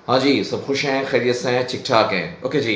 हाँ जी, सब खुश हैं, खैरियत से हैं, ठीक-ठाक हैं। ओके जी,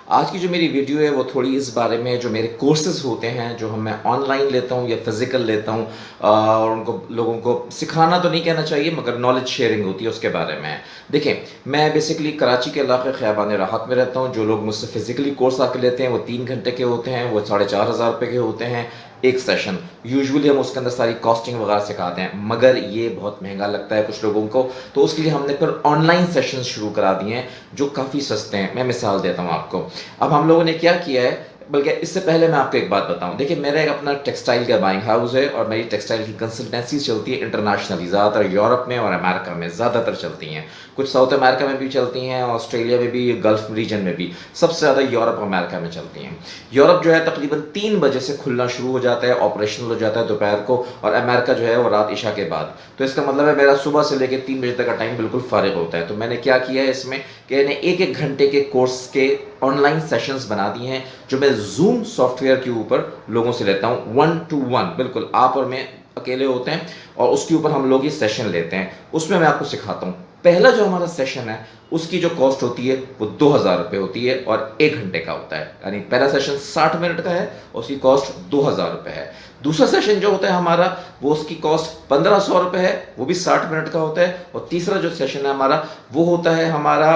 आज की जो मेरी वीडियो है वो थोड़ी इस बारे में है जो मेरे कोर्सेज़ होते हैं, जो हम मैं ऑनलाइन लेता हूँ या फ़िज़िकल लेता हूँ और उनको लोगों को सिखाना तो नहीं कहना चाहिए मगर नॉलेज शेयरिंग होती है उसके बारे में। देखिए, मैं बेसिकली कराची के इलाके ख़ियाबान राहत में रहता हूँ, जो लोग मुझसे फ़िज़िकली कोर्स आके लेते हैं वो 3 घंटे के होते हैं, वो ₹4500 के होते हैं, 1 सेशन। यूजुअली हम उसके अंदर सारी कॉस्टिंग वगैरह सिखाते हैं, मगर ये बहुत महँगा लगता है कुछ लोगों को, तो उसके लिए हमने फिर ऑनलाइन सेशंस शुरू करा दिए हैं, जो काफ़ी सस्ते हैं। मैं मिसाल देता हूँ आपको। अब हम लोगों ने क्या किया है, बल्कि इससे पहले मैं आपको एक बात बताऊँ। देखिए, मेरा एक अपना टेक्सटाइल का बाइंग हाउस है और मेरी टेक्सटाइल की कंसल्टेंसीज़ चलती है इंटरनेशनली, ज़्यादातर यूरोप में और अमेरिका में ज़्यादातर चलती हैं। कुछ साउथ अमेरिका में भी चलती हैं, ऑस्ट्रेलिया में भी, गल्फ़ रीजन में भी। सबसे ज़्यादा यूरोप और अमेरिका में चलती हैं। यूरोप जो है तकरीबन 3 बजे से खुलना शुरू हो जाता है, ऑपरेशनल हो जाता है दोपहर को, और अमेरिका जो है वो रात इशा के बाद। तो इसका मतलब है मेरा सुबह से लेके 3 बजे तक का टाइम बिल्कुल फ़ारिग होता है। तो मैंने क्या किया है इसमें कि मैंने 1-1 घंटे के कोर्स के ऑनलाइन सेशंस बना दिए हैं, जो मैं ज़ूम सॉफ्टवेयर के ऊपर लोगों से लेता हूँ, 1 टू 1 बिल्कुल आप और मैं अकेले होते हैं और उसके ऊपर हम लोग ये सेशन लेते हैं। उसमें मैं आपको सिखाता हूँ। पहला जो हमारा सेशन है, उसकी जो कॉस्ट होती है वो ₹2000 होती है और 1 घंटे का होता है। यानी पहला सेशन 60 मिनट का है और उसकी कॉस्ट ₹2000 है। दूसरा सेशन जो होता है हमारा, वो उसकी कॉस्ट ₹1500 है, वो भी 60 मिनट का होता है। और तीसरा जो सेशन है हमारा, वो होता है हमारा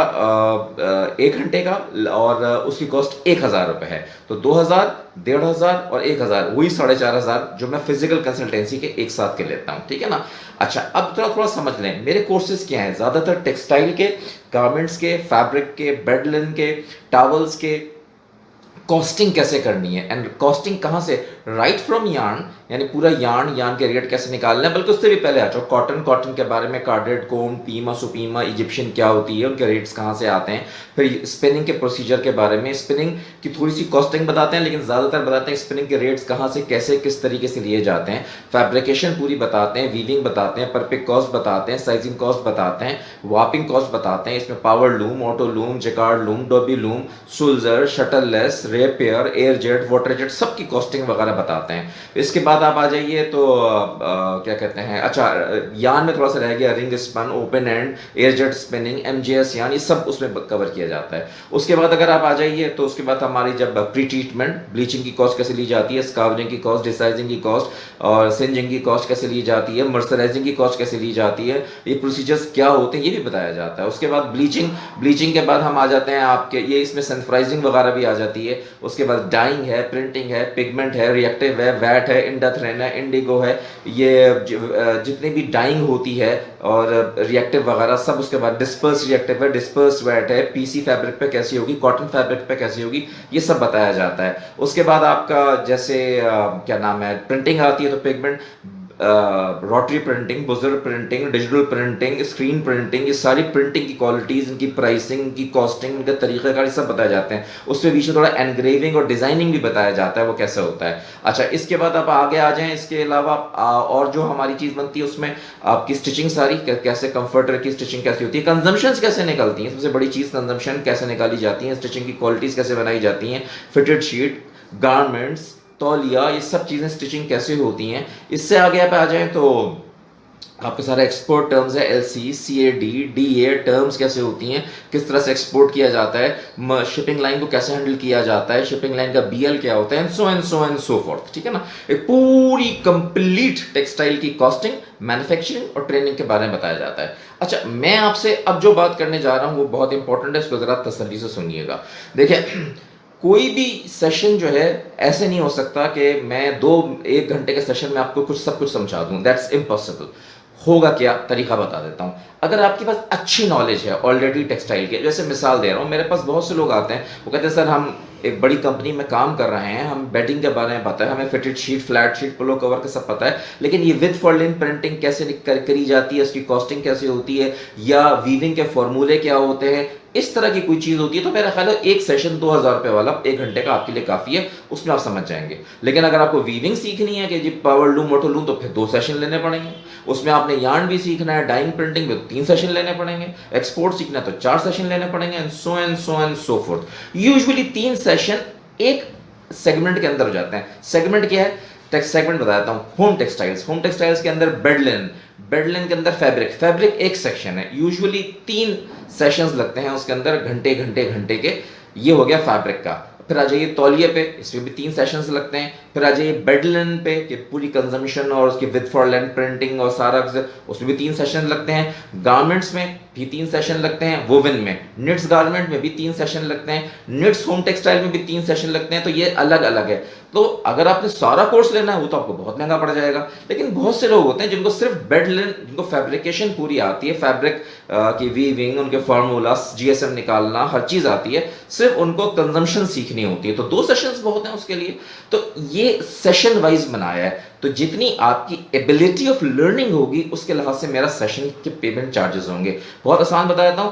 1 घंटे का और उसकी कॉस्ट ₹1000 है। तो 2000, 1500 और 1000, वही 4500 जो मैं फिजिकल कंसल्टेंसी के एक साथ के लेता हूँ, ठीक है ना? अच्छा, अब थोड़ा थोड़ा समझ लें मेरे कोर्सेज क्या हैं। ज़्यादातर टेक्सटाइल के, गारमेंट्स के, फैब्रिक के, बेड लिनन के, टॉवल्स के, कॉस्टिंग कैसे करनी है एंड कॉस्टिंग कहाँ से, राइट फ्रॉम यार्न, यानी पूरा यार्न के रेट कैसे निकालना है, बल्कि उससे भी पहले आ जाओ कॉटन के बारे में, कार्डेड, कोम, पीमा, सुपीमा, इजिप्शियन क्या होती है, उनके रेट्स कहाँ से आते हैं। फिर स्पिनिंग के प्रोसीजर के बारे में, स्पिनिंग की थोड़ी सी कॉस्टिंग बताते हैं, लेकिन ज़्यादातर बताते हैं स्पिनिंग के रेट्स कहाँ से कैसे किस तरीके से लिए जाते हैं। फैब्रिकेशन पूरी बताते हैं, वीविंग बताते हैं, पर पिक कॉस्ट बताते हैं, साइजिंग कॉस्ट बताते हैं, वापिंग कॉस्ट बताते हैं। इसमें power loom, auto loom, jacquard loom, dobby loom, Sulzer, shuttleless, repair, air jet, water jet, सबकी कॉस्टिंग वगैरह बताते हैं। इसके बाद आप आ जाइए तो क्या कहते हैं, अच्छा, यान में थोड़ा सा रह गया, ring spun, open end, air jet spinning, MGS yarn, ये सब उसमें कवर किया जाता है। उसके बाद अगर आप आ जाइए तो उसके बाद हमारी जब प्री ट्रीटमेंट, ब्लीचिंग की कॉस्ट कैसे ली जाती है, स्कार्विंग की कॉस्ट, डिसाइजिंग की कॉस्ट और सिंजिंग की कॉस्ट कैसे ली जाती है, मर्सराइजिंग की कॉस्ट कैसे ली जाती है, ये प्रोसीजर्स क्या होते हैं, ये भी बताया जाता है। उसके बाद ब्लीचिंग के बाद हम आ जाते हैं आपके, ये इसमें सनफ्राइजिंग वगैरह भी आ जाती है। उसके बाद डाइंग है, प्रिंटिंग है, पिगमेंट है, रिएक्टिव है, वैट है, इंडाथ्रेन है, इंडिगो है, ये जितनी भी डाइंग होती है और रिएक्टिव वगैरह सब। उसके बाद डिस्पर्स रिएक्टिव है, डिस्पर्स वैट है, पीसी फैब्रिक पे कैसी होगी, कॉटन फैब्रिक पे कैसी होगी, ये सब बताया जाता है। उसके बाद आपका जैसे क्या नाम है, प्रिंटिंग आती है तो pigment, rotary printing, buzzer printing, digital printing, screen printing, ये सारी प्रिंटिंग की क्वालिटीज़, इनकी प्राइसिंग, इनकी कॉस्टिंग, इनका तरीक़ाकार, ये सब बताए जाते हैं। उसमें बीच में थोड़ा एनग्रेविंग और डिज़ाइनिंग भी बताया जाता है वो कैसे होता है। अच्छा, इसके बाद आप आगे आ जाएँ, इसके अलावा और जो हमारी चीज़ बनती है उसमें आपकी स्टिचिंग सारी कैसे, कंफर्टर की स्टिचिंग कैसे होती है, कंजम्पशंस कैसे निकलती हैं, सबसे बड़ी चीज़ कंजम्पशन कैसे निकाली जाती है, स्टिचिंग की क्वालिटीज़ कैसे बनाई जाती हैं, फिटेड शीट, गारमेंट्स, तौलिया, ये सब चीज़ें स्टिचिंग कैसे होती हैं। इससे आगे आप आ जाएँ तो आपके सारे एक्सपोर्ट टर्म्स है, एलसी, सीएडी, डीए टर्म्स कैसे होती हैं, किस तरह से एक्सपोर्ट किया जाता है, शिपिंग लाइन को कैसे हैंडल किया जाता है, शिपिंग लाइन का बीएल क्या होता है, एंड सो फोर्थ, ठीक है ना। एक पूरी कंप्लीट टेक्सटाइल की कॉस्टिंग, मैन्युफैक्चरिंग और ट्रेनिंग के बारे में बताया जाता है। अच्छा, मैं आपसे अब जो बात करने जा रहा हूँ वो बहुत इंपॉर्टेंट है, इसको जरा तसल्ली से सुनिएगा। देखिए, कोई भी सेशन जो है ऐसे नहीं हो सकता कि मैं 1 घंटे के सेशन में आपको सब कुछ समझा दूं, दैट्स इम्पॉसिबल। होगा क्या, तरीका बता देता हूँ। अगर आपके पास अच्छी नॉलेज है ऑलरेडी टेक्सटाइल के, जैसे मिसाल दे रहा हूँ, मेरे पास बहुत से लोग आते हैं, वो कहते हैं सर हम एक बड़ी कंपनी में काम कर रहे हैं, हम बेडिंग के बारे में पता है, हमें fitted sheet, flat sheet, pillow cover का सब पता है, लेकिन ये विद फॉलिन प्रिंटिंग कैसे करी जाती है, उसकी कॉस्टिंग कैसे होती है, या वीविंग के फॉर्मूले क्या होते हैं, इस तरह की कोई चीज़ होती है, तो मेरा ख्याल है एक सेशन ₹2000 वाला 1 घंटे का आपके लिए काफ़ी है, उसमें आप समझ जाएंगे। लेकिन अगर आपको वीविंग सीखनी है कि जी पावर लूम, मोटो लूम, तो फिर 2 सेशन लेने पड़ेंगे। उसमें आपने यार्न भी सीखना है, डाइंग प्रिंटिंग में 3 सेशन लेने पड़ेंगे, एक्सपोर्ट सीखना है तो 4 सेशन लेने पड़ेंगे, and so fourth. Usually 3 session एक सेगमेंट के अंदर हो जाते हैं। सेगमेंट क्या है, टेक्स्ट सेगमेंट बताता हूँ। होम टेक्सटाइल्स के अंदर बेड लिनन, बेडलिन के अंदर फैब्रिक, फैब्रिक एक सेक्शन है, यूजुअली 3 सेशंस लगते हैं उसके अंदर, घंटे घंटे घंटे के। ये हो गया फैब्रिक का। फिर आ जाइए तौलिए पे, इसमें भी 3 सेशंस लगते हैं। फिर आ जाइए बेडलिन पे कि पूरी कंजम्पशन और उसकी विद फॉर लेंथ प्रिंटिंग और सारा, उसमें भी 3 सेशन लगते हैं। गारमेंट्स में भी 3 सेशन लगते हैं, वोवन में, निट्स गारमेंट में भी 3 सेशन लगते हैं, निट्स होम टेक्सटाइल में भी 3 सेशन लगते हैं। तो ये अलग अलग है। तो अगर आपने सारा कोर्स लेना है वो तो आपको बहुत महंगा पड़ जाएगा। लेकिन बहुत से लोग होते हैं जिनको सिर्फ बेडलिन, जिनको फैब्रिकेशन पूरी आती है, फैब्रिक की वीविंग, उनके फार्मूला, जीएसएम निकालना, हर चीज आती है, सिर्फ उनको कंजम्पशन सीखनी होती है। तो 2 सेशंस बहुत हैं उसके लिए। तो ये सेशन वाइज बनाया है। तो जितनी आपकी एबिलिटी ऑफ लर्निंग होगी उसके लिहाज से मेरा सेशन के पेमेंट चार्जेस होंगे। बहुत आसान बता देता हूं,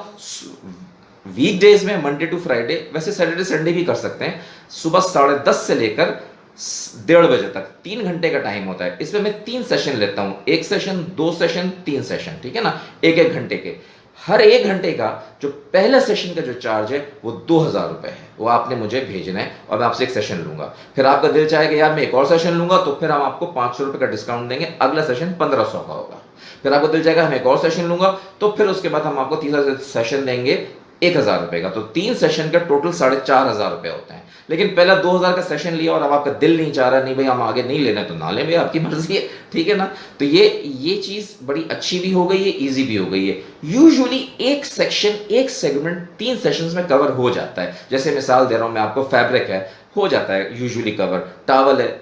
वीकडेज में मंडे टू फ्राइडे, वैसे सैटरडे संडे भी कर सकते हैं, सुबह 10:30 से लेकर 1:30 बजे तक 3 घंटे का टाइम होता है। इसमें मैं 3 सेशन लेता हूं, 1 सेशन, 2 सेशन, 3 सेशन, ठीक है ना, 1-1 घंटे के। हर 1 घंटे का जो पहला सेशन का जो चार्ज है वो 2000 रुपए है, वो आपने मुझे भेजना है और मैं आपसे एक सेशन लूंगा। फिर आपका दिल चाहेगा यार मैं एक और सेशन लूंगा, तो फिर हम आपको 500 रुपए का डिस्काउंट देंगे, अगला सेशन 1500 का होगा। फिर आपको दिल चाहेगा हम एक और सेशन लूंगा, तो फिर उसके बाद हम आपको तीसरा सेशन देंगे 1000 रुपए का। तो 3 सेशन का टोटल 4500 रुपए होते हैं। लेकिन पहला 2000 का सेशन लिया और अब आपका दिल नहीं चाह रहा, नहीं भाई हम आगे नहीं लेना, तो ना लें भाई, आपकी मर्जी है, ठीक है ना। तो ये चीज बड़ी अच्छी भी हो गई है, इजी भी हो गई है। यूजुअली एक सेक्शन, एक सेगमेंट 3 सेशंस में कवर हो जाता है। जैसे मिसाल दे रहा हूं मैं आपको, फैब्रिक है, हो जाता है यूजुअली कवर, टावल है,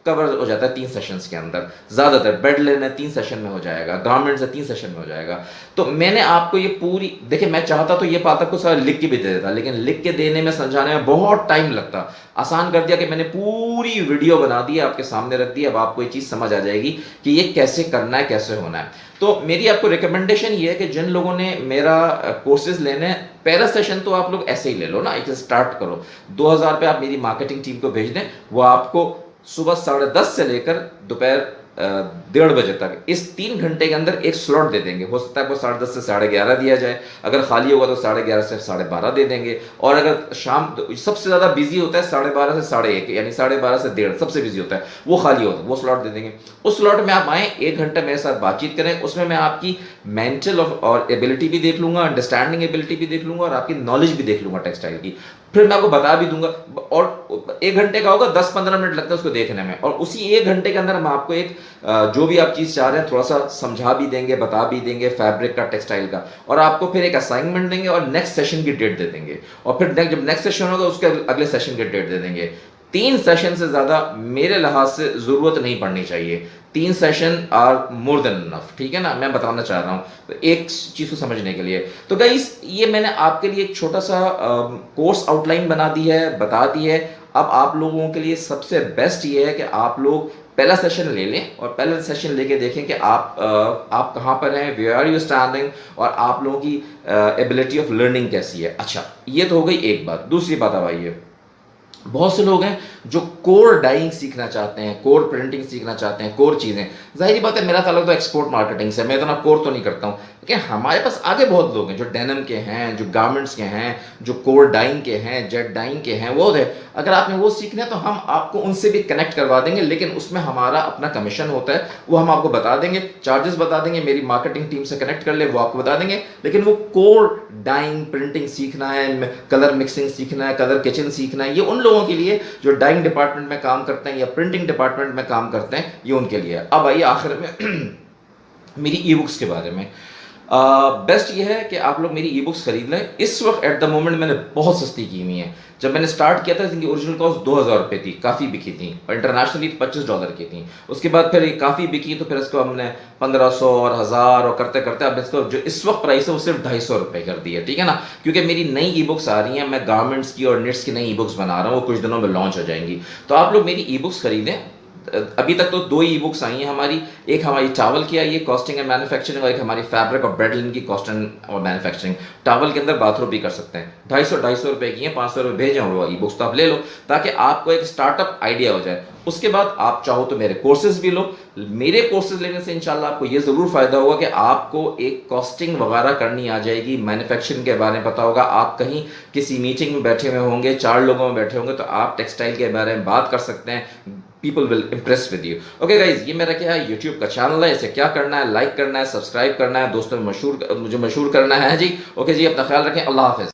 कवर हो जाता है 3 सेशंस के अंदर, ज्यादातर बेडलिन है 3 सेशन में हो जाएगा, गारमेंट्स है 3 सेशन में हो जाएगा। तो मैंने आपको ये पूरी, देखिए मैं चाहता तो ये बात आपको सारा लिख के भी दे देता, लेकिन लिख के देने में, समझाने में बहुत टाइम लगता। आसान कर दिया कि मैंने पूरी वीडियो बना दी, आपके सामने रख दी। अब आपको ये चीज समझ आ जाएगी कि ये कैसे करना है, कैसे होना है। तो मेरी आपको रिकमेंडेशन ये है कि जिन लोगों ने मेरा कोर्सेज लेने, पहला सेशन तो आप लोग ऐसे ही ले लो ना, एक स्टार्ट करो, 2000 पे आप मेरी मार्केटिंग टीम को भेज दें, वो आपको सुबह 10:30 से लेकर दोपहर 1:30 बजे तक इस 3 घंटे के अंदर एक स्लॉट दे देंगे। हो सकता है आपको 10:30 से 11:30 दिया जाए, अगर खाली होगा तो 11:30 से 12:30 दे देंगे। और अगर शाम, सबसे ज्यादा बिजी होता है 12:30 से 1:30, यानी 12:30 से 1:30 सबसे बिजी होता है, वो खाली होता है, वो स्लॉट दे देंगे। उस स्लॉट में आप आए, 1 घंटा मेरे साथ बातचीत करें, उसमें मैं आपकी मेंटल और एबिलिटी भी देख लूंगा, अंडरस्टैंडिंग एबिलिटी भी देख लूंगा, और आपकी नॉलेज भी देख लूंगा टेक्सटाइल की। फिर मैं आपको बता भी दूंगा, और 1 घंटे का होगा, 10-15 मिनट लगता है उसको देखने में, और उसी 1 घंटे के अंदर हम आपको एक जो भी आप चीज चाह रहे हैं थोड़ा सा समझा भी देंगे, बता भी देंगे, फैब्रिक का, टेक्सटाइल का, और आपको फिर एक असाइनमेंट देंगे और नेक्स्ट सेशन की डेट दे देंगे, और फिर जब नेक्स्ट सेशन होगा उसके अगले सेशन की डेट दे देंगे। 3 सेशन से ज्यादा मेरे लिहाज से जरूरत नहीं पड़नी चाहिए। 3 session are more than enough, ठीक है ना, मैं बताना चाह रहा हूं तो एक चीज को समझने के लिए। तो गाइस, ये मैंने आपके लिए एक छोटा सा कोर्स आउटलाइन बना दी है, बता दी है। अब आप लोगों के लिए सबसे बेस्ट ये है कि आप लोग पहला सेशन ले लें, और पहला सेशन लेके देखें कि आप कहां पर हैं, वेयर आर यू स्टैंडिंग, और आप लोगों की एबिलिटी ऑफ लर्निंग कैसी है। अच्छा, ये तो हो गई एक बात। दूसरी बात अब आइए, बहुत से लोग हैं जो कोर डाइंग सीखना चाहते हैं, कोर प्रिंटिंग सीखना चाहते हैं, कोर चीजें। जाहिर बात है मेरा ताल्लुक तो एक्सपोर्ट मार्केटिंग से, मैं इतना कोर तो नहीं करता हूं, लेकिन हमारे पास आगे बहुत लोग हैं जो डेनिम के हैं, जो गारमेंट्स के हैं, जो कोर डाइंग के हैं, जेट डाइंग के हैं, वो है। अगर आपने वो सीखना है तो हम आपको उनसे भी कनेक्ट करवा देंगे, लेकिन उसमें हमारा अपना कमीशन होता है, वो हम आपको बता देंगे, चार्जेस बता देंगे, मेरी मार्केटिंग टीम से कनेक्ट कर ले, वो आपको बता देंगे। लेकिन वो कोर डाइंग प्रिंटिंग सीखना है, कलर मिक्सिंग सीखना है, कलर किचन सीखना है, ये उन लोगों के लिए जो डाइंग डिपार्टमेंट में काम करते हैं या प्रिंटिंग डिपार्टमेंट में काम करते हैं, ये उनके लिए। अब आइए आखिर में मेरी ई बुक्स के बारे में। बेस्ट ये है कि आप लोग मेरी ई बुक्स खरीद लें। इस वक्त एट द मोमेंट मैंने बहुत सस्ती की हुई है। जब मैंने स्टार्ट किया था इनकी ओरिजिनल कॉस्ट 2000 रुपये थी, काफ़ी बिकी थी, और इंटरनेशनली $25 की थी। उसके बाद फिर काफ़ी बिकी, तो फिर इसको हमने 1500 और 1000 और करते करते अब इसको जो इस वक्त प्राइस है वो सिर्फ 250 रुपये कर दी है, ठीक है ना। क्योंकि मेरी नई ई बुक्स आ रही हैं, मैं गारमेंट्स की और निट्स की नई ई बुक्स बना रहा हूँ, वो कुछ दिनों में लॉन्च हो जाएंगी। तो आप लोग मेरी ई बुक्स खरीदें। अभी तक तो 2 ई बुक्स आई हैं हमारी, एक हमारी टावल की आई है, कॉस्टिंग एंड मैन्युफैक्चरिंग, और एक हमारी फैब्रिक और बेडलिन की कॉस्टिंग और मैन्युफैक्चरिंग। टावल के अंदर बाथरूम भी कर सकते हैं, 250 रुपए की है, 500 रुपये भेजे वो ई बुक्स, तो आप ले लो ताकि आपको एक स्टार्टअप आइडिया हो जाए। उसके बाद आप चाहो तो मेरे कोर्सेज भी लो। मेरे कोर्सेज लेने से इंशाल्लाह आपको ये जरूर फायदा होगा कि आपको एक कॉस्टिंग वगैरह करनी आ जाएगी, मैन्युफैक्चरिंग के बारे में पता होगा। आप कहीं किसी मीटिंग में बैठे हुए होंगे, 4 लोगों में बैठे होंगे, तो आप टेक्सटाइल के बारे में बात कर सकते हैं, people will impress with you. Okay guys, ये मेरा क्या है, यूट्यूब का चैनल है, इसे क्या करना है, लाइक करना है, सब्सक्राइब करना है, दोस्तों में मुझे मशहूर करना है जी। ओके जी, अपना ख्याल रखें, अल्लाह हाफिज।